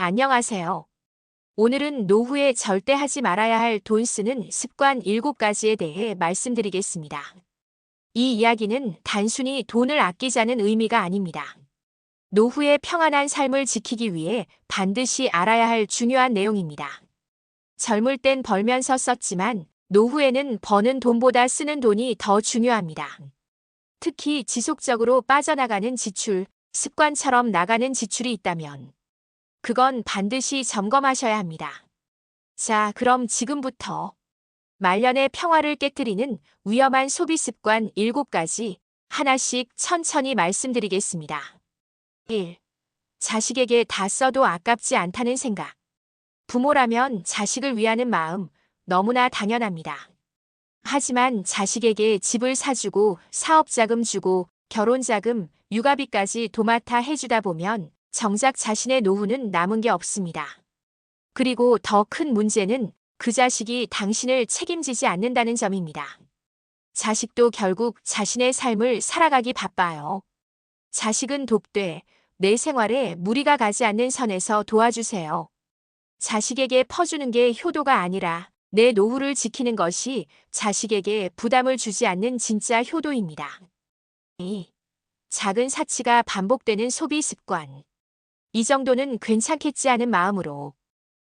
안녕하세요. 오늘은 노후에 절대 하지 말아야 할 돈 쓰는 습관 7가지에 대해 말씀드리겠습니다. 이 이야기는 단순히 돈을 아끼자는 의미가 아닙니다. 노후의 평안한 삶을 지키기 위해 반드시 알아야 할 중요한 내용입니다. 젊을 땐 벌면서 썼지만 노후에는 버는 돈보다 쓰는 돈이 더 중요합니다. 특히 지속적으로 빠져나가는 지출, 습관처럼 나가는 지출이 있다면 그건 반드시 점검하셔야 합니다. 자, 그럼 지금부터 말년의 평화를 깨뜨리는 위험한 소비 습관 7가지 하나씩 천천히 말씀드리겠습니다. 1. 자식에게 다 써도 아깝지 않다는 생각. 부모라면 자식을 위하는 마음 너무나 당연합니다. 하지만 자식에게 집을 사주고 사업자금 주고 결혼자금, 육아비까지 도맡아 해주다 보면 정작 자신의 노후는 남은 게 없습니다. 그리고 더 큰 문제는 그 자식이 당신을 책임지지 않는다는 점입니다. 자식도 결국 자신의 삶을 살아가기 바빠요. 자식은 돕되 내 생활에 무리가 가지 않는 선에서 도와주세요. 자식에게 퍼주는 게 효도가 아니라 내 노후를 지키는 것이 자식에게 부담을 주지 않는 진짜 효도입니다. 2. 작은 사치가 반복되는 소비 습관. 이 정도는 괜찮겠지 하는 마음으로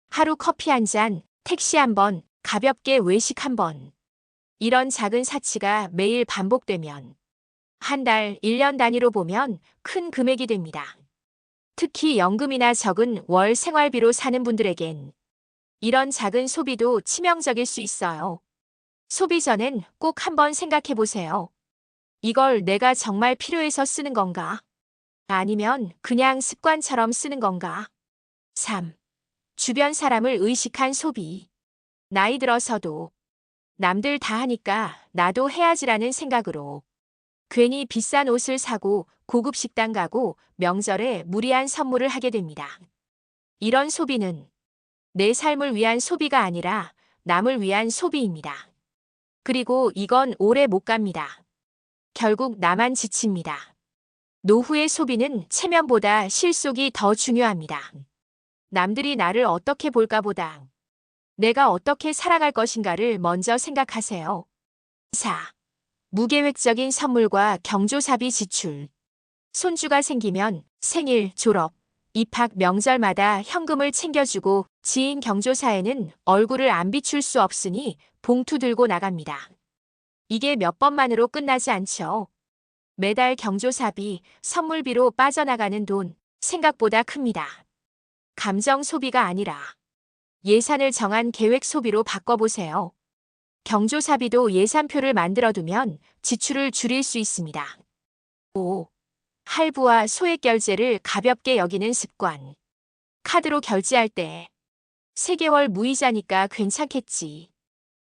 하루 커피 한 잔, 택시 한 번, 가볍게 외식 한 번. 이런 작은 사치가 매일 반복되면 한 달, 1년 단위로 보면 큰 금액이 됩니다. 특히 연금이나 적은 월 생활비로 사는 분들에겐 이런 작은 소비도 치명적일 수 있어요. 소비 전엔 꼭 한번 생각해 보세요. 이걸 내가 정말 필요해서 쓰는 건가? 아니면 그냥 습관처럼 쓰는 건가? 3. 주변 사람을 의식한 소비. 나이 들어서도 남들 다 하니까 나도 해야지라는 생각으로 괜히 비싼 옷을 사고 고급 식당 가고 명절에 무리한 선물을 하게 됩니다. 이런 소비는 내 삶을 위한 소비가 아니라 남을 위한 소비입니다. 그리고 이건 오래 못 갑니다. 결국 나만 지칩니다. 노후의 소비는 체면보다 실속이 더 중요합니다. 남들이 나를 어떻게 볼까 보다 내가 어떻게 살아갈 것인가를 먼저 생각하세요. 4. 무계획적인 선물과 경조사비 지출. 손주가 생기면 생일, 졸업, 입학, 명절마다 현금을 챙겨주고 지인 경조사에는 얼굴을 안 비출 수 없으니 봉투 들고 나갑니다. 이게 몇 번만으로 끝나지 않죠. 매달 경조사비, 선물비로 빠져나가는 돈 생각보다 큽니다. 감정 소비가 아니라 예산을 정한 계획 소비로 바꿔보세요. 경조사비도 예산표를 만들어두면 지출을 줄일 수 있습니다. 5. 할부와 소액 결제를 가볍게 여기는 습관. 카드로 결제할 때 3개월 무이자니까 괜찮겠지.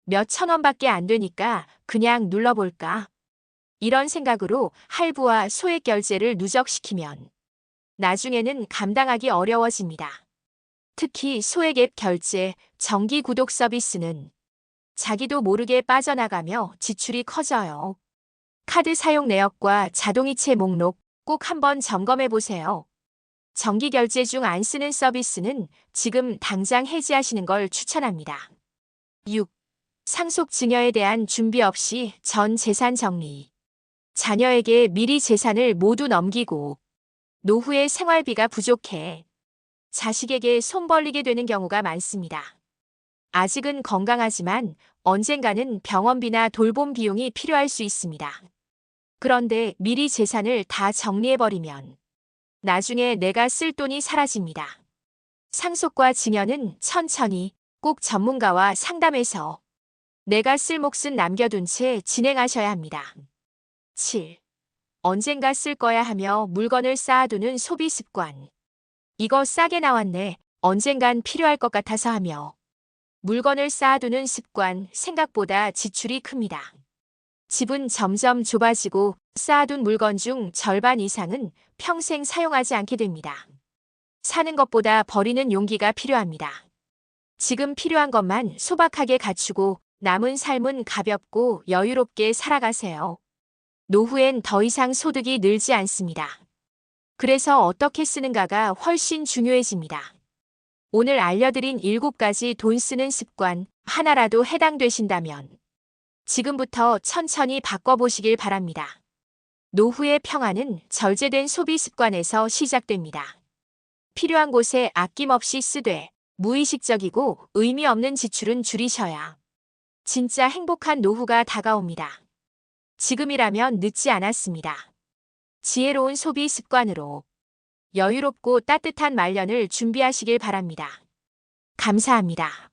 몇 천 원밖에 안 되니까 그냥 눌러볼까? 이런 생각으로 할부와 소액 결제를 누적시키면 나중에는 감당하기 어려워집니다. 특히 소액 앱 결제, 정기 구독 서비스는 자기도 모르게 빠져나가며 지출이 커져요. 카드 사용 내역과 자동이체 목록 꼭 한번 점검해 보세요. 정기 결제 중 안 쓰는 서비스는 지금 당장 해지하시는 걸 추천합니다. 6. 상속 증여에 대한 준비 없이 전 재산 정리. 자녀에게 미리 재산을 모두 넘기고 노후에 생활비가 부족해 자식에게 손 벌리게 되는 경우가 많습니다. 아직은 건강하지만 언젠가는 병원비나 돌봄 비용이 필요할 수 있습니다. 그런데 미리 재산을 다 정리해버리면 나중에 내가 쓸 돈이 사라집니다. 상속과 증여는 천천히 꼭 전문가와 상담해서 내가 쓸 몫은 남겨둔 채 진행하셔야 합니다. 7. 언젠가 쓸 거야 하며 물건을 쌓아두는 소비 습관. 이거 싸게 나왔네. 언젠간 필요할 것 같아서 하며 물건을 쌓아두는 습관 생각보다 지출이 큽니다. 집은 점점 좁아지고 쌓아둔 물건 중 절반 이상은 평생 사용하지 않게 됩니다. 사는 것보다 버리는 용기가 필요합니다. 지금 필요한 것만 소박하게 갖추고 남은 삶은 가볍고 여유롭게 살아가세요. 노후엔 더 이상 소득이 늘지 않습니다. 그래서 어떻게 쓰는가가 훨씬 중요해집니다. 오늘 알려드린 7가지 돈 쓰는 습관 하나라도 해당되신다면 지금부터 천천히 바꿔보시길 바랍니다. 노후의 평안은 절제된 소비 습관에서 시작됩니다. 필요한 곳에 아낌없이 쓰되 무의식적이고 의미 없는 지출은 줄이셔야 진짜 행복한 노후가 다가옵니다. 지금이라면 늦지 않았습니다. 지혜로운 소비 습관으로 여유롭고 따뜻한 말년을 준비하시길 바랍니다. 감사합니다.